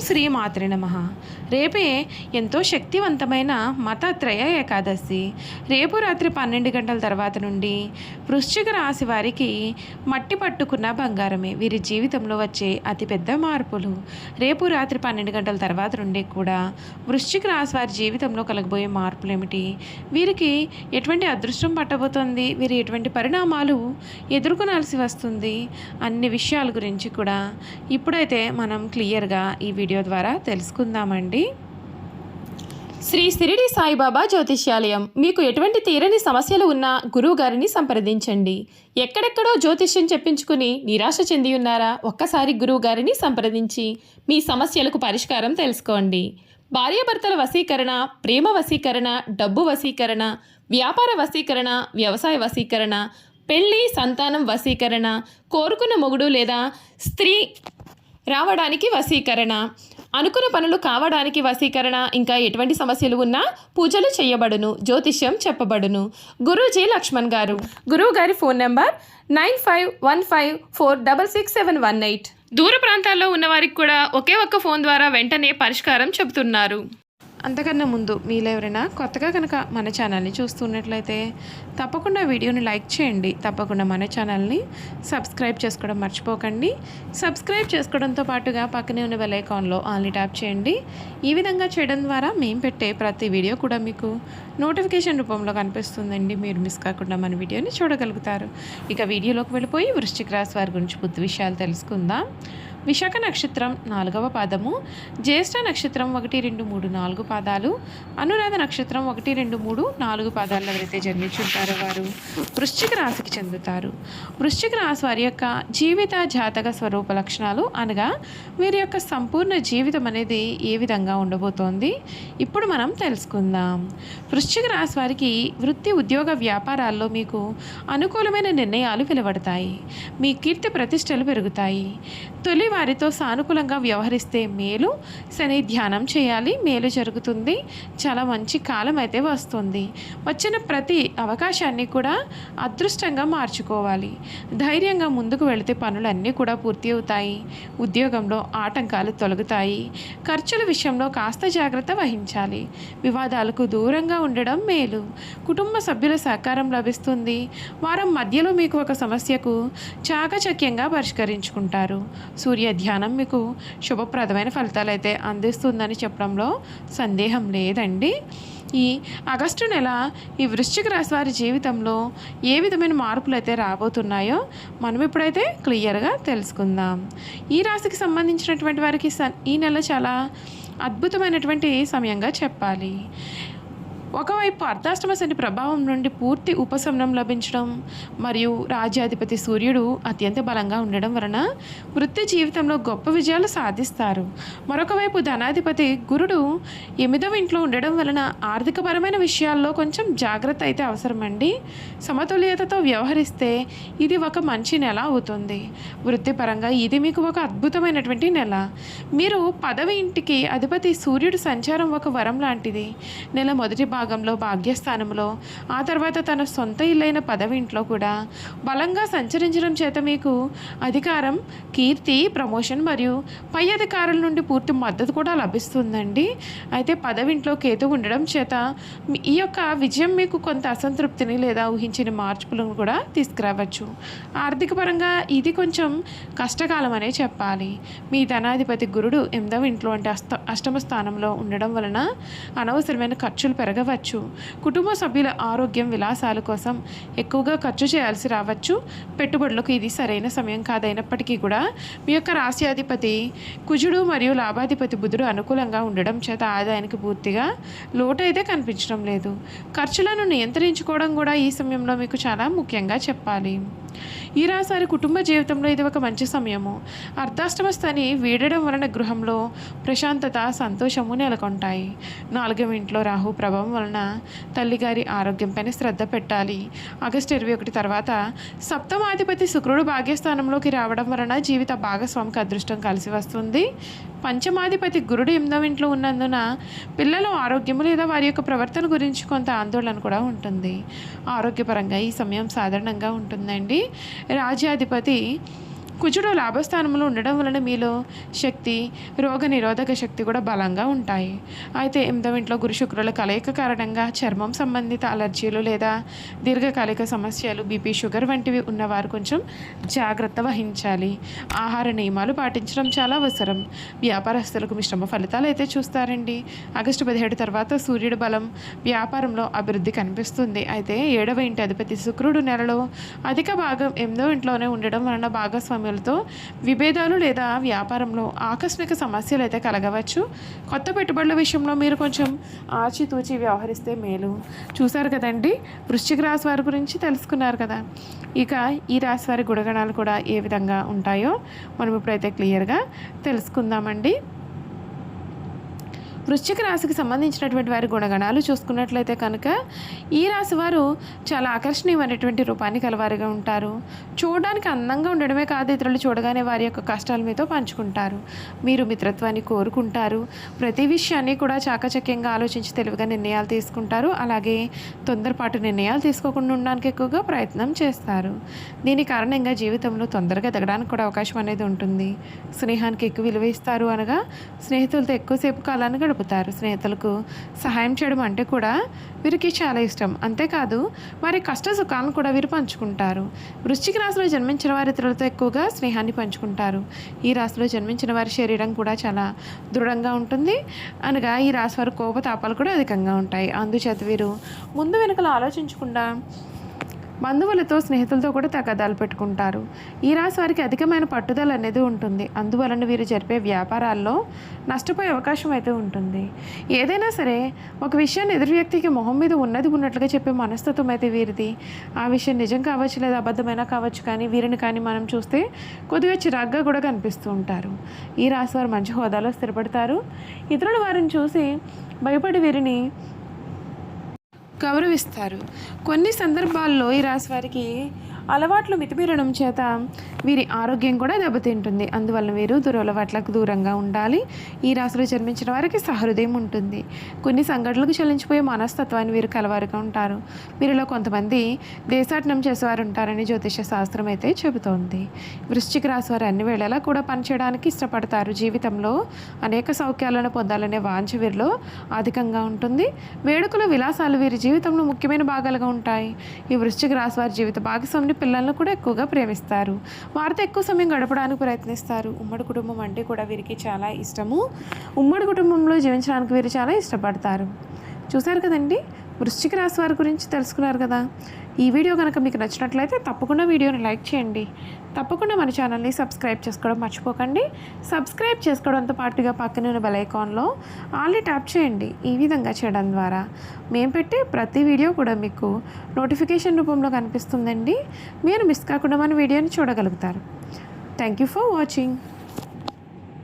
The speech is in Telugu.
శ్రీ మాత్రే నమః. రేపే ఎంతో శక్తివంతమైన మతత్రయ ఏకాదశి. రేపు రాత్రి 12 గంటల తర్వాత నుండి వృశ్చిక రాశి వారికి మట్టి పట్టుకున్న బంగారమే వీరి జీవితంలో వచ్చే అతిపెద్ద మార్పులు. రేపు రాత్రి 12 గంటల తర్వాత నుండి కూడా వృశ్చిక రాశి వారి జీవితంలో కలగబోయే మార్పులు ఏమిటి, వీరికి ఎటువంటి అదృష్టం పట్టబోతోంది, వీరు ఎటువంటి పరిణామాలు ఎదుర్కొనాల్సి వస్తుంది, అన్ని విషయాల గురించి కూడా ఇప్పుడైతే మనం క్లియర్గా ఈ వీడియో ద్వారా తెలుసుకుందామండి. శ్రీ షిరిడి సాయిబాబా జ్యోతిష్యాలయం. మీకు ఎటువంటి తీరని సమస్యలు ఉన్నా గురువు గారిని సంప్రదించండి. ఎక్కడెక్కడో జ్యోతిష్యం చెప్పించుకుని నిరాశ చెంది ఉన్నారా? ఒక్కసారి గురువు గారిని సంప్రదించి మీ సమస్యలకు పరిష్కారం తెలుసుకోండి. భార్యాభర్తల వశీకరణ, ప్రేమ వశీకరణ, డబ్బు వశీకరణ, వ్యాపార వశీకరణ, వ్యవసాయ వశీకరణ, పెళ్లి సంతానం వశీకరణ, కోరుకున్న మొగుడు లేదా స్త్రీ రావడానికి వశీకరణ, అనుకున్న పనులు కావడానికి వశీకరణ, ఇంకా ఎటువంటి సమస్యలు ఉన్నా పూజలు చేయబడును, జ్యోతిష్యం చెప్పబడును. గురూజీ లక్ష్మణ్ గారు. గురువు గారి ఫోన్ నెంబర్ 9515466718. దూర ప్రాంతాల్లో ఉన్న వారికి కూడా ఒకే ఒక్క ఫోన్ ద్వారా వెంటనే పరిష్కారం చెబుతున్నారు. అంతకన్నా ముందు మీలో ఎవరైనా కొత్తగా కనుక మన ఛానల్ని చూస్తున్నట్లయితే తప్పకుండా వీడియోని లైక్ చేయండి. తప్పకుండా మన ఛానల్ని సబ్స్క్రైబ్ చేసుకోవడం మర్చిపోకండి. సబ్స్క్రైబ్ చేసుకోవడంతో పాటుగా పక్కనే ఉన్న బెల్ ఐకాన్లో ఆల్ని ట్యాప్ చేయండి. ఈ విధంగా చేయడం ద్వారా మేము పెట్టే ప్రతి వీడియో కూడా మీకు నోటిఫికేషన్ రూపంలో కనిపిస్తుందండి. మీరు మిస్ కాకుండా మన వీడియోని చూడగలుగుతారు. ఇక వీడియోలోకి వెళ్ళిపోయి వృశ్చిక రాశి వారి గురించి పూర్తి విషయాలు తెలుసుకుందాం. విశాఖ నక్షత్రం 4వ పాదము, జ్యేష్ఠ నక్షత్రం 1, 2, 3, 4 పాదాలు, అనురాధ నక్షత్రం 1, 2, 3, 4 పాదాల్లో ఎవరైతే జన్మించుంటారో వారు వృశ్చిక రాశికి చెందుతారు. వృశ్చిక రాశి వారి యొక్క జీవిత జాతక స్వరూప లక్షణాలు అనగా వీరి యొక్క సంపూర్ణ జీవితం అనేది ఏ విధంగా ఉండబోతోంది ఇప్పుడు మనం తెలుసుకుందాం. వృశ్చిక రాశి వారికి వృత్తి, ఉద్యోగ, వ్యాపారాల్లో మీకు అనుకూలమైన నిర్ణయాలు వెలువడతాయి. మీ కీర్తి ప్రతిష్టలు పెరుగుతాయి. తొలి వారితో సానుకూలంగా వ్యవహరిస్తే మేలు. శని ధ్యానం చేయాలి, మేలు జరుగుతుంది. చాలా మంచి కాలం అయితే వస్తుంది. వచ్చిన ప్రతి అవకాశాన్ని కూడా అదృష్టంగా మార్చుకోవాలి. ధైర్యంగా ముందుకు వెళితే పనులన్నీ కూడా పూర్తి అవుతాయి. ఉద్యోగంలో ఆటంకాలు తొలగుతాయి. ఖర్చుల విషయంలో కాస్త జాగ్రత్త వహించాలి. వివాదాలకు దూరంగా ఉండడం మేలు. కుటుంబ సభ్యుల సహకారం లభిస్తుంది. వారం మధ్యలో మీకు ఒక సమస్యకు చాకచక్యంగా పరిష్కరించుకుంటారు. సూర్య ధ్యానం మీకు శుభప్రదమైన ఫలితాలు అయితే అందిస్తుందని చెప్పడంలో సందేహం లేదండి. ఈ ఆగస్టు నెల ఈ వృశ్చిక రాశి వారి జీవితంలో ఏ విధమైన మార్పులు అయితే రాబోతున్నాయో మనం ఇప్పుడైతే క్లియర్గా తెలుసుకుందాం. ఈ రాశికి సంబంధించినటువంటి వారికి ఈ నెల చాలా అద్భుతమైనటువంటి సమయంగా చెప్పాలి. ఒకవైపు అర్ధాష్టమ శని ప్రభావం నుండి పూర్తి ఉపశమనం లభించడం మరియు రాజ్యాధిపతి సూర్యుడు అత్యంత బలంగా ఉండడం వలన వృత్తి జీవితంలో గొప్ప విజయాలు సాధిస్తారు. మరొక వైపు ధనాధిపతి గురుడు 8వ ఇంట్లో ఉండడం వలన ఆర్థికపరమైన విషయాల్లో కొంచెం జాగ్రత్త అయితే అవసరమండి. సమతుల్యతతో వ్యవహరిస్తే ఇది ఒక మంచి నెల అవుతుంది. వృత్తిపరంగా ఇది మీకు ఒక అద్భుతమైనటువంటి నెల. మీరు 10వ ఇంటికి అధిపతి సూర్యుడు సంచారం ఒక వరం లాంటిది. నెల మొదటి భాగంలో భాగ్యస్థానంలో, ఆ తర్వాత తన సొంత ఇల్లైన 10వ ఇంట్లో కూడా బలంగా సంచరించడం చేత మీకు అధికారం, కీర్తి, ప్రమోషన్ మరియు పై అధికారుల నుండి పూర్తి మద్దతు కూడా లభిస్తుందండి. అయితే 10వ ఇంట్లో కేతు ఉండడం చేత ఈ యొక్క విజయం మీకు కొంత అసంతృప్తిని లేదా ఊహించిన మార్పులను కూడా తీసుకురావచ్చు. ఆర్థిక పరంగా ఇది కొంచెం కష్టకాలం అనే చెప్పాలి. మీ ధనాధిపతి గురుడు 8వ ఇంట్లో అంటే అష్టమ స్థానంలో ఉండడం వలన అనవసరమైన ఖర్చులు పెరగవచ్చు. కుటుంబ సభ్యుల ఆరోగ్యం, విలాసాల కోసం ఎక్కువగా ఖర్చు చేయాల్సి రావచ్చు. పెట్టుబడులకు ఇది సరైన సమయం కాదైనప్పటికీ కూడా మీ యొక్క రాశ్యాధిపతి కుజుడు మరియు లాభాధిపతి బుధుడు అనుకూలంగా ఉండడం చేత ఆదాయానికి పూర్తిగా లోటు అయితే కనిపించడం లేదు. ఖర్చులను నియంత్రించుకోవడం కూడా ఈ సమయంలో మీకు చాలా ముఖ్యంగా చెప్పాలి. ఈ రాశి కుటుంబ జీవితంలో ఇది ఒక మంచి సమయము. అర్ధాష్టమ స్థాని వీడడం వలన గృహంలో ప్రశాంతత, సంతోషము నెలకొంటాయి. 4వ ఇంట్లో రాహు ప్రభావం వలన తల్లిగారి ఆరోగ్యంపైన శ్రద్ధ పెట్టాలి. ఆగస్టు 21 తర్వాత సప్తమాధిపతి శుక్రుడు భాగ్యస్థానంలోకి రావడం వలన జీవిత భాగస్వామికి అదృష్టం కలిసి వస్తుంది. పంచమాధిపతి గురుడు 8వ ఇంట్లో ఉన్నందున పిల్లల ఆరోగ్యము లేదా వారి యొక్క ప్రవర్తన గురించి కొంత ఆందోళన కూడా ఉంటుంది. ఆరోగ్యపరంగా ఈ సమయం సాధారణంగా ఉంటుందండి. రాజ్యాధిపతి కుజుడు లాభస్థానంలో ఉండడం వలన మీలో శక్తి, రోగ నిరోధక శక్తి కూడా బలంగా ఉంటాయి. అయితే 8వ ఇంట్లో గురు శుక్రుల కలయిక కారణంగా చర్మం సంబంధిత అలర్జీలు లేదా దీర్ఘకాలిక సమస్యలు, బీపీ, షుగర్ వంటివి ఉన్నవారు కొంచెం జాగ్రత్త వహించాలి. ఆహార నియమాలు పాటించడం చాలా అవసరం. వ్యాపారస్తులకు మిశ్రమ ఫలితాలు అయితే చూస్తారండి. ఆగస్టు 17 తర్వాత సూర్యుడి బలం వ్యాపారంలో అభివృద్ధి కనిపిస్తుంది. అయితే 7వ ఇంటి అధిపతి శుక్రుడు నెలలో అధిక భాగం 8వ ఇంట్లోనే ఉండడం వలన భాగస్వామ్యులతో విభేదాలు లేదా వ్యాపారంలో ఆకస్మిక సమస్యలు అయితే కలగవచ్చు. కొత్త పెట్టుబడుల విషయంలో మీరు కొంచెం ఆచితూచి వ్యవహరిస్తే మేలు. చూశారు కదండి, వృశ్చిక రాశి వారి గురించి తెలుసుకున్నారు కదా. ఇక ఈ రాశి వారి గుణగణాలు కూడా ఏ విధంగా ఉంటాయో మనం ఇప్పుడైతే క్లియర్గా తెలుసుకుందామండి. వృశ్చిక రాశికి సంబంధించినటువంటి వారి గుణగణాలు చూసుకున్నట్లయితే కనుక ఈ రాశి వారు చాలా ఆకర్షణీయమైనటువంటి రూపాన్ని కలవారిగా ఉంటారు. చూడడానికి అందంగా ఉండడమే కాదు, ఇతరులు చూడగానే వారి యొక్క కష్టాలు మీతో పంచుకుంటారు. మీరు మిత్రత్వాన్ని కోరుకుంటారు. ప్రతి విషయాన్ని కూడా చాకచక్యంగా ఆలోచించి తెలివిగా నిర్ణయాలు తీసుకుంటారు. అలాగే తొందరపాటు నిర్ణయాలు తీసుకోకుండా ఉండడానికి ఎక్కువగా ప్రయత్నం చేస్తారు. దీని కారణంగా జీవితంలో తొందరగా ఎదగడానికి కూడా అవకాశం అనేది ఉంటుంది. స్నేహానికి ఎక్కువ విలువ ఇస్తారు, అనగా స్నేహితులతో ఎక్కువసేపు కాలాన్ని గడుపుతారు. స్నేహితులకు సహాయం చేయడం అంటే కూడా వీరికి చాలా ఇష్టం. అంతేకాదు వారి కష్ట సుఖాలను కూడా వీరు పంచుకుంటారు. వృశ్చిక రాశిలో జన్మించిన వారి ఇతరులతో ఎక్కువగా స్నేహాన్ని పంచుకుంటారు. ఈ రాశిలో జన్మించిన వారి శరీరం కూడా చాలా దృఢంగా ఉంటుంది, అనగా ఈ రాశి వారి కోపతాపాలు కూడా అధికంగా ఉంటాయి. అందుచేత వీరు ముందు వెనుకలు ఆలోచించకుండా బంధువులతో, స్నేహితులతో కూడా తగాదాలు పెట్టుకుంటారు. ఈ రాశి వారికి అధికమైన పట్టుదల అనేది ఉంటుంది. అందువలన వీరు జరిపే వ్యాపారాల్లో నష్టపోయే అవకాశం అయితే ఉంటుంది. ఏదైనా సరే ఒక విషయాన్ని ఎదురు వ్యక్తికి మొహం మీద ఉన్నట్లుగా చెప్పే మనస్తత్వం అయితే వీరిది. ఆ విషయం నిజం కావచ్చు లేదా అబద్ధమైనా కావచ్చు, కానీ వీరిని కానీ మనం చూస్తే కొద్దిగా చిరాగ్గా కూడా కనిపిస్తూ ఉంటారు. ఈ రాశి వారు మంచి హోదాలో స్థిరపడతారు. ఇతరులు వారిని చూసి భయపడి వీరిని గౌరవిస్తారు. కొన్ని సందర్భాల్లో ఈ రాశి వారికి అలవాట్లు మితిమీరడం చేత వీరి ఆరోగ్యం కూడా దెబ్బతింటుంది. అందువల్ల వీరు దురలవాట్లకు దూరంగా ఉండాలి. ఈ రాశిలో జన్మించిన వారికి సహృదయం ఉంటుంది. కొన్ని సంఘటనలకు చెల్లించిపోయే మనస్తత్వాన్ని వీరు కలవారుగా ఉంటారు. వీరిలో కొంతమంది దేశాటనం చేసేవారు ఉంటారని జ్యోతిష శాస్త్రం అయితే చెబుతోంది. వృశ్చిక రాశి వారు అన్ని వేళలా కూడా పనిచేయడానికి ఇష్టపడతారు. జీవితంలో అనేక సౌఖ్యాలను పొందాలనే వాంఛ వీరిలో అధికంగా ఉంటుంది. వేడుకలు, విలాసాలు వీరి జీవితంలో ముఖ్యమైన భాగాలుగా ఉంటాయి. ఈ వృశ్చిక రాశి వారి జీవిత భాగస్వామి పిల్లలను కూడా ఎక్కువగా ప్రేమిస్తారు. వారితో ఎక్కువ సమయం గడపడానికి ప్రయత్నిస్తారు. ఉమ్మడి కుటుంబం అంటే కూడా వీరికి చాలా ఇష్టము. ఉమ్మడి కుటుంబంలో జీవించడానికి వీరు చాలా ఇష్టపడతారు. చూశారు కదండి, వృశ్చిక రాశి వారి గురించి తెలుసుకున్నారు కదా. ఈ వీడియో కనుక మీకు నచ్చినట్లయితే తప్పకుండా వీడియోని లైక్ చేయండి. తప్పకుండా మన ఛానల్ని సబ్స్క్రైబ్ చేసుకోవడం మర్చిపోకండి. సబ్స్క్రైబ్ చేసుకోవడంతో పాటుగా పక్కన ఉన్న బెల్ ఐకాన్లో ఆల్ని ట్యాప్ చేయండి. ఈ విధంగా చేయడం ద్వారా మేము పెట్టే ప్రతి వీడియో కూడా మీకు నోటిఫికేషన్ రూపంలో కనిపిస్తుందండి. మీరు మిస్ కాకుండా మన వీడియోని చూడగలుగుతారు. Thank you for watching.